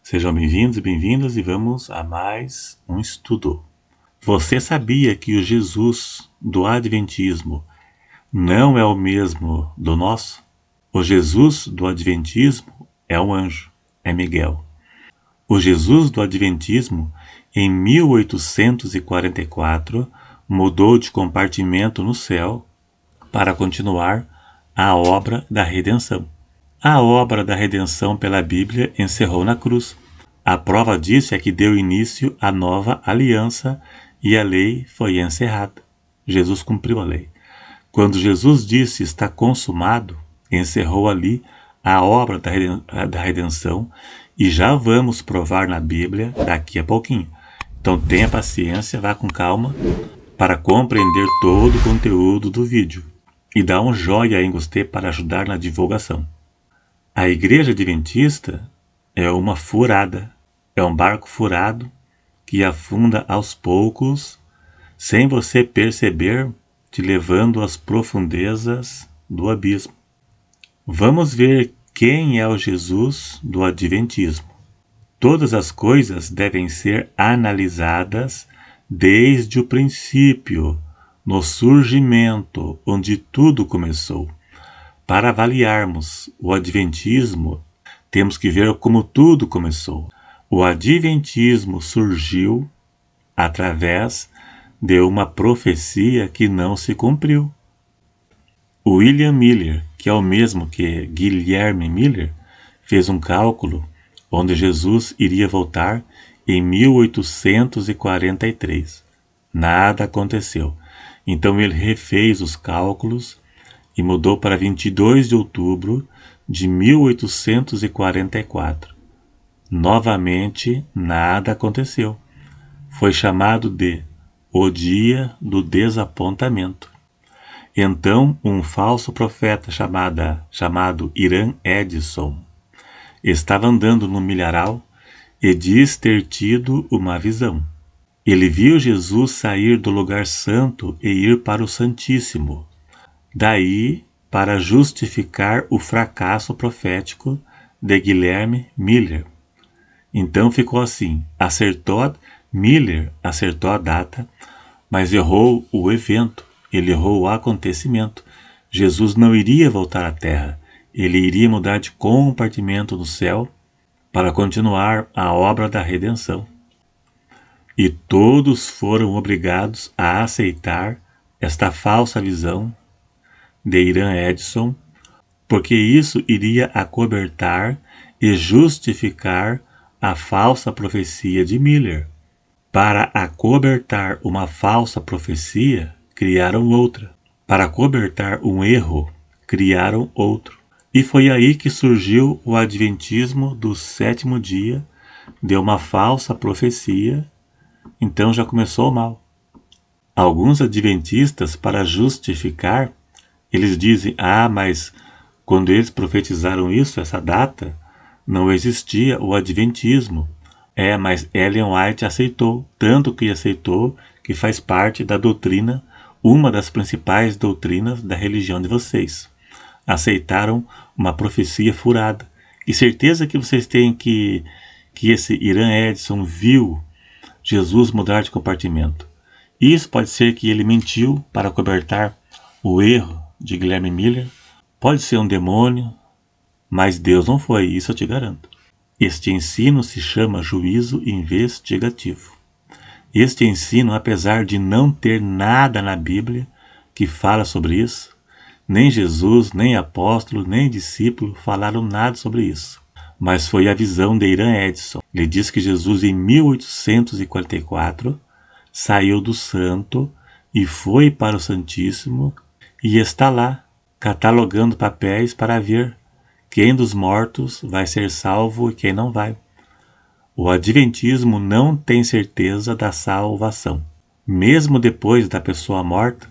Sejam bem-vindos e bem-vindas e vamos a mais um estudo. Você sabia que o Jesus do Adventismo não é o mesmo do nosso? O Jesus do Adventismo é um anjo, é Miguel. O Jesus do Adventismo, em 1844, mudou de compartimento no céu para continuar a obra da redenção. A obra da redenção pela Bíblia encerrou na cruz. A prova disso é que deu início à nova aliança e a lei foi encerrada. Jesus cumpriu a lei. Quando Jesus disse está consumado, encerrou ali a obra da redenção e já vamos provar na Bíblia daqui a pouquinho. Então tenha paciência, vá com calma para compreender todo o conteúdo do vídeo e dá um joinha em gostei para ajudar na divulgação. A Igreja Adventista é uma furada, é um barco furado que afunda aos poucos, sem você perceber, te levando às profundezas do abismo. Vamos ver quem é o Jesus do Adventismo. Todas as coisas devem ser analisadas desde o princípio, no surgimento, onde tudo começou. Para avaliarmos o Adventismo, temos que ver como tudo começou. O Adventismo surgiu através de uma profecia que não se cumpriu. William Miller, que é o mesmo que Guilherme Miller, fez um cálculo onde Jesus iria voltar em 1843. Nada aconteceu. Então ele refez os cálculos e mudou para 22 de outubro de 1844. Novamente, nada aconteceu. Foi chamado de o Dia do Desapontamento. Então, um falso profeta chamado Irã Edson estava andando no milharal e diz ter tido uma visão. Ele viu Jesus sair do lugar santo e ir para o Santíssimo. Daí, para justificar o fracasso profético de Guilherme Miller. Então ficou assim, Miller acertou a data, mas errou o evento, ele errou o acontecimento. Jesus não iria voltar à terra, ele iria mudar de compartimento no céu para continuar a obra da redenção. E todos foram obrigados a aceitar esta falsa visão de Irã Edson, porque isso iria acobertar e justificar a falsa profecia de Miller. Para acobertar uma falsa profecia, criaram outra. Para acobertar um erro, criaram outro. E foi aí que surgiu o Adventismo do sétimo dia, de uma falsa profecia. Então já começou mal. Alguns adventistas, para justificar, eles dizem, mas quando eles profetizaram isso, essa data, não existia o Adventismo. Mas Ellen White aceitou, tanto que aceitou que faz parte da doutrina, uma das principais doutrinas da religião de vocês. Aceitaram uma profecia furada. E certeza que vocês têm que esse Irã Edson viu Jesus mudar de compartimento. Isso pode ser que ele mentiu para cobertar o erro de Guilherme Miller. Pode ser um demônio, mas Deus não foi, isso eu te garanto. Este ensino se chama juízo investigativo. Este ensino, apesar de não ter nada na Bíblia que fala sobre isso, nem Jesus, nem apóstolo, nem discípulo falaram nada sobre isso. Mas foi a visão de Irã Edson. Ele diz que Jesus, em 1844, saiu do santo e foi para o Santíssimo e está lá, catalogando papéis para ver quem dos mortos vai ser salvo e quem não vai. O Adventismo não tem certeza da salvação. Mesmo depois da pessoa morta,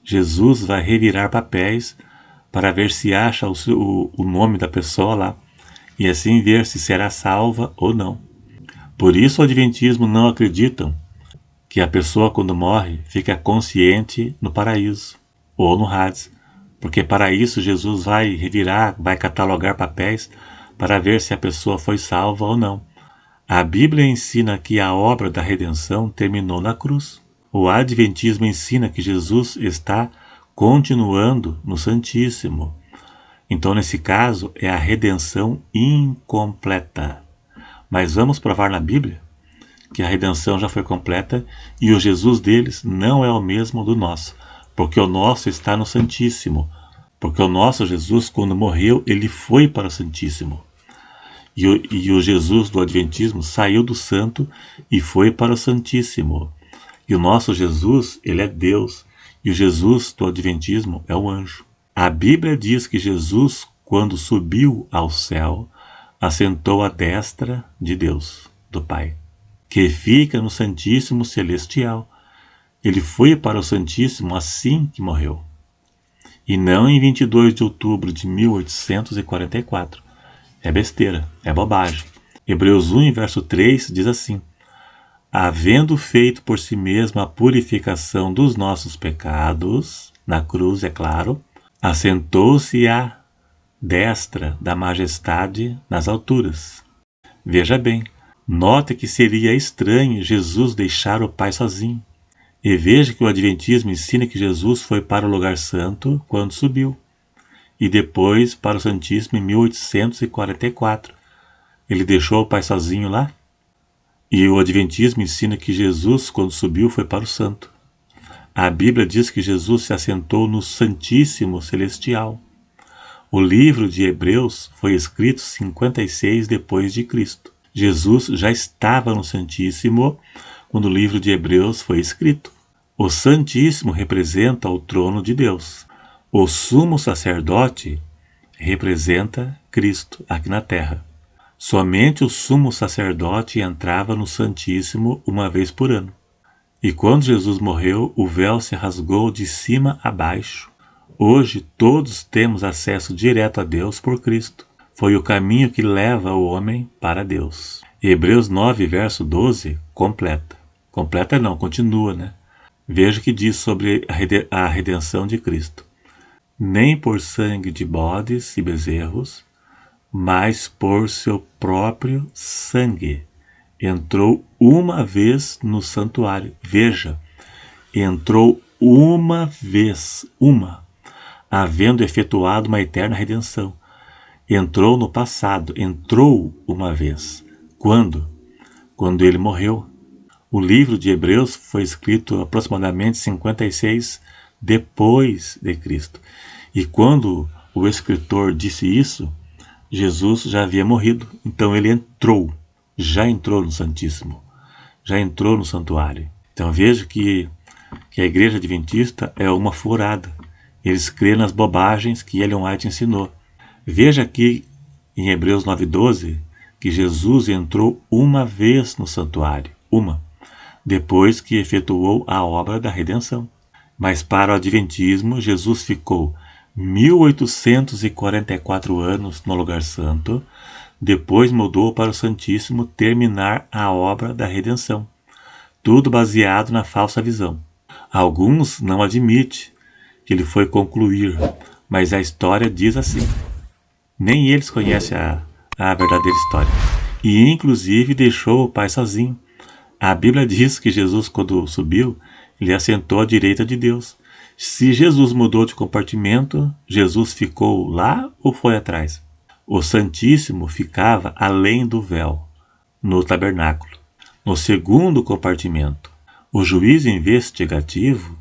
Jesus vai revirar papéis para ver se acha o nome da pessoa lá e assim ver se será salva ou não. Por isso o Adventismo não acreditam que a pessoa quando morre fica consciente no paraíso ou no Hades, porque para isso Jesus vai revirar, vai catalogar papéis para ver se a pessoa foi salva ou não. A Bíblia ensina que a obra da redenção terminou na cruz. O Adventismo ensina que Jesus está continuando no Santíssimo. Então, nesse caso, é a redenção incompleta. Mas vamos provar na Bíblia que a redenção já foi completa e o Jesus deles não é o mesmo do nosso, porque o nosso está no Santíssimo. Porque o nosso Jesus, quando morreu, ele foi para o Santíssimo. E o Jesus do Adventismo saiu do Santo e foi para o Santíssimo. E o nosso Jesus, ele é Deus. E o Jesus do Adventismo é o anjo. A Bíblia diz que Jesus, quando subiu ao céu, assentou à destra de Deus, do Pai, que fica no Santíssimo Celestial. Ele foi para o Santíssimo assim que morreu. E não em 22 de outubro de 1844. É besteira, é bobagem. Hebreus 1, verso 3 diz assim: havendo feito por si mesmo a purificação dos nossos pecados, na cruz, é claro, assentou-se à destra da majestade nas alturas. Veja bem, note que seria estranho Jesus deixar o Pai sozinho. E veja que o Adventismo ensina que Jesus foi para o lugar santo quando subiu, e depois para o Santíssimo em 1844. Ele deixou o Pai sozinho lá? E o Adventismo ensina que Jesus, quando subiu, foi para o santo. A Bíblia diz que Jesus se assentou no Santíssimo Celestial. O livro de Hebreus foi escrito 56 depois de Cristo. Jesus já estava no Santíssimo quando o livro de Hebreus foi escrito. O Santíssimo representa o trono de Deus. O sumo sacerdote representa Cristo aqui na terra. Somente o sumo sacerdote entrava no Santíssimo uma vez por ano. E quando Jesus morreu, o véu se rasgou de cima a baixo. Hoje todos temos acesso direto a Deus por Cristo. Foi o caminho que leva o homem para Deus. Hebreus 9, verso 12, completa. Completa não, continua, né? Veja o que diz sobre a redenção de Cristo. Nem por sangue de bodes e bezerros, mas por seu próprio sangue. Entrou uma vez no santuário. Veja, entrou uma vez, havendo efetuado uma eterna redenção. Entrou no passado, entrou uma vez. Quando? Quando ele morreu. O livro de Hebreus foi escrito aproximadamente 56 depois de Cristo. E quando o escritor disse isso, Jesus já havia morrido. Então ele já entrou no Santíssimo, já entrou no santuário. Então veja que a Igreja Adventista é uma furada. Eles creem nas bobagens que Ellen White ensinou. Veja aqui em Hebreus 9:12 que Jesus entrou uma vez no santuário, depois que efetuou a obra da redenção. Mas para o Adventismo, Jesus ficou 1844 anos no lugar santo, depois mudou para o Santíssimo terminar a obra da redenção. Tudo baseado na falsa visão. Alguns não admitem que ele foi concluir, mas a história diz assim. Nem eles conhecem a verdadeira história. E inclusive deixou o Pai sozinho. A Bíblia diz que Jesus, quando subiu, ele assentou à direita de Deus. Se Jesus mudou de compartimento, Jesus ficou lá ou foi atrás? O Santíssimo ficava além do véu, no tabernáculo, no segundo compartimento. O juízo investigativo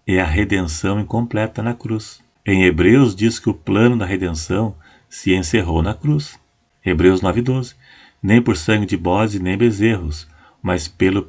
é a redenção incompleta na cruz. Em Hebreus diz que o plano da redenção se encerrou na cruz. Hebreus 9:12. Nem por sangue de bodes nem bezerros, mas pelo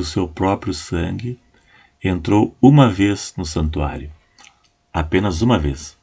seu próprio sangue, entrou uma vez no santuário. Apenas uma vez.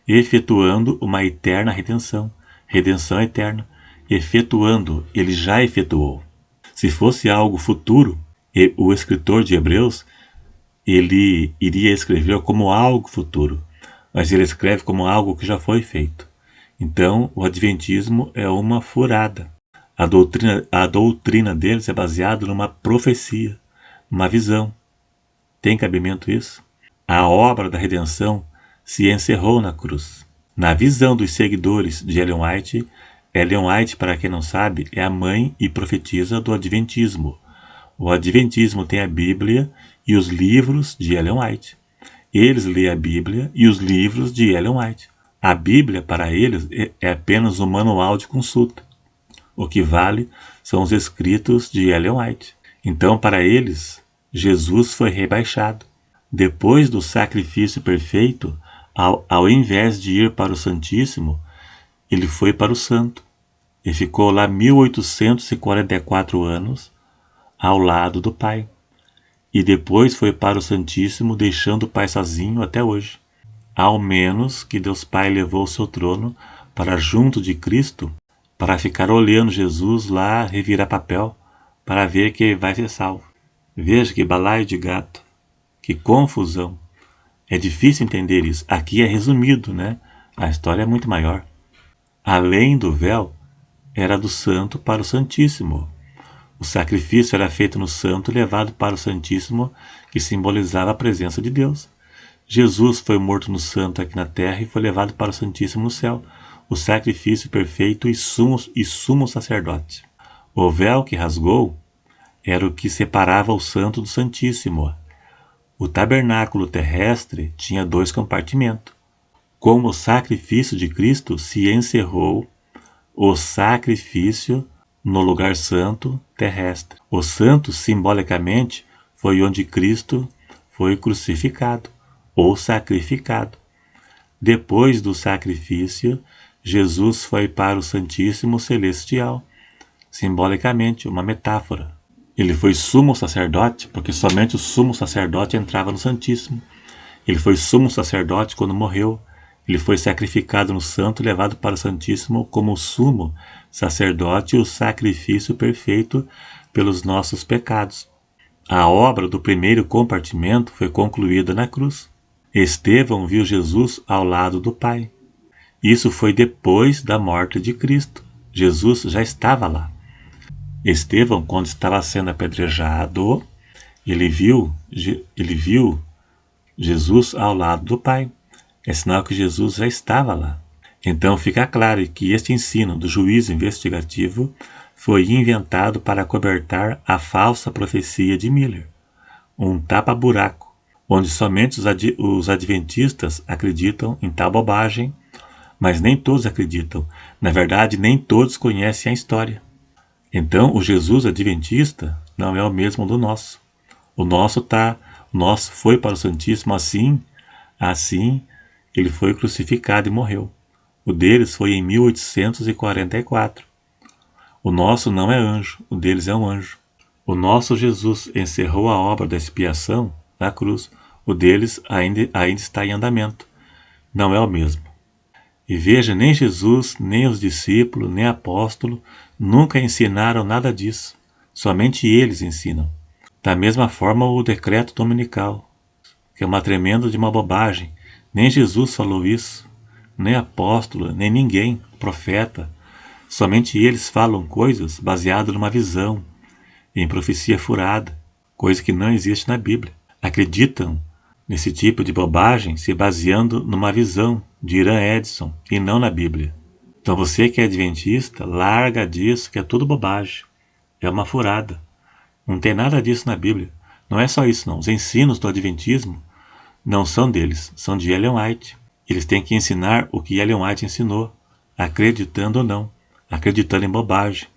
Efetuando uma eterna redenção. Redenção eterna. Efetuando, ele já efetuou. Se fosse algo futuro, o escritor de Hebreus, ele iria escrever como algo futuro, mas ele escreve como algo que já foi feito. Então, o Adventismo é uma furada. A doutrina deles é baseada numa profecia, uma visão. Tem cabimento isso? A obra da redenção se encerrou na cruz. Na visão dos seguidores de Ellen White, Ellen White, para quem não sabe, é a mãe e profetisa do Adventismo. O Adventismo tem a Bíblia e os livros de Ellen White. Eles lêem a Bíblia e os livros de Ellen White. A Bíblia, para eles, é apenas um manual de consulta. O que vale são os escritos de Ellen White. Então, para eles, Jesus foi rebaixado. Depois do sacrifício perfeito, ao invés de ir para o Santíssimo, ele foi para o Santo e ficou lá 1844 anos ao lado do Pai. E depois foi para o Santíssimo, deixando o Pai sozinho até hoje. Ao menos que Deus Pai levou o seu trono para junto de Cristo, para ficar olhando Jesus lá revirar papel, para ver que vai ser salvo. Veja que balaio de gato, que confusão. É difícil entender isso. Aqui é resumido, né? A história é muito maior. Além do véu, era do santo para o santíssimo. O sacrifício era feito no santo e levado para o santíssimo, que simbolizava a presença de Deus. Jesus foi morto no santo aqui na terra e foi levado para o santíssimo no céu, o sacrifício perfeito e sumo sacerdote. O véu que rasgou era o que separava o santo do santíssimo. O tabernáculo terrestre tinha 2 compartimentos. Como o sacrifício de Cristo se encerrou o sacrifício no lugar santo terrestre. O santo, simbolicamente, foi onde Cristo foi crucificado ou sacrificado. Depois do sacrifício, Jesus foi para o Santíssimo Celestial, simbolicamente, uma metáfora. Ele foi sumo sacerdote, porque somente o sumo sacerdote entrava no Santíssimo. Ele foi sumo sacerdote quando morreu. Ele foi sacrificado no santo e levado para o Santíssimo como o sumo sacerdote e o sacrifício perfeito pelos nossos pecados. A obra do primeiro compartimento foi concluída na cruz. Estevão viu Jesus ao lado do Pai. Isso foi depois da morte de Cristo. Jesus já estava lá. Estevão, quando estava sendo apedrejado, ele viu Jesus ao lado do Pai. É sinal que Jesus já estava lá. Então fica claro que este ensino do juízo investigativo foi inventado para cobertar a falsa profecia de Miller, um tapa-buraco, onde somente os adventistas acreditam em tal bobagem, mas nem todos acreditam. Na verdade, nem todos conhecem a história. Então, o Jesus adventista não é o mesmo do nosso. O nosso foi para o Santíssimo assim, ele foi crucificado e morreu. O deles foi em 1844. O nosso não é anjo, o deles é um anjo. O nosso Jesus encerrou a obra da expiação na cruz. O deles ainda está em andamento. Não é o mesmo. E veja, nem Jesus, nem os discípulos, nem apóstolos nunca ensinaram nada disso. Somente eles ensinam. Da mesma forma, o decreto dominical, que é uma tremenda de uma bobagem. Nem Jesus falou isso, nem apóstolo, nem ninguém, profeta. Somente eles falam coisas baseadas numa visão, em profecia furada, coisa que não existe na Bíblia. Acreditam nesse tipo de bobagem se baseando numa visão de Irã Edson e não na Bíblia. Então você que é adventista, larga disso, que é tudo bobagem. É uma furada. Não tem nada disso na Bíblia. Não é só isso não. Os ensinos do adventismo não são deles, são de Ellen White. Eles têm que ensinar o que Ellen White ensinou, acreditando ou não, acreditando em bobagem.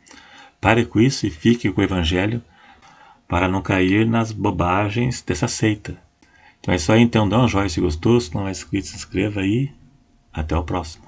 Pare com isso e fique com o Evangelho para não cair nas bobagens dessa seita. Então é isso aí, então dá um joinha se gostou, se não é inscrito, se inscreva aí. Até o próximo.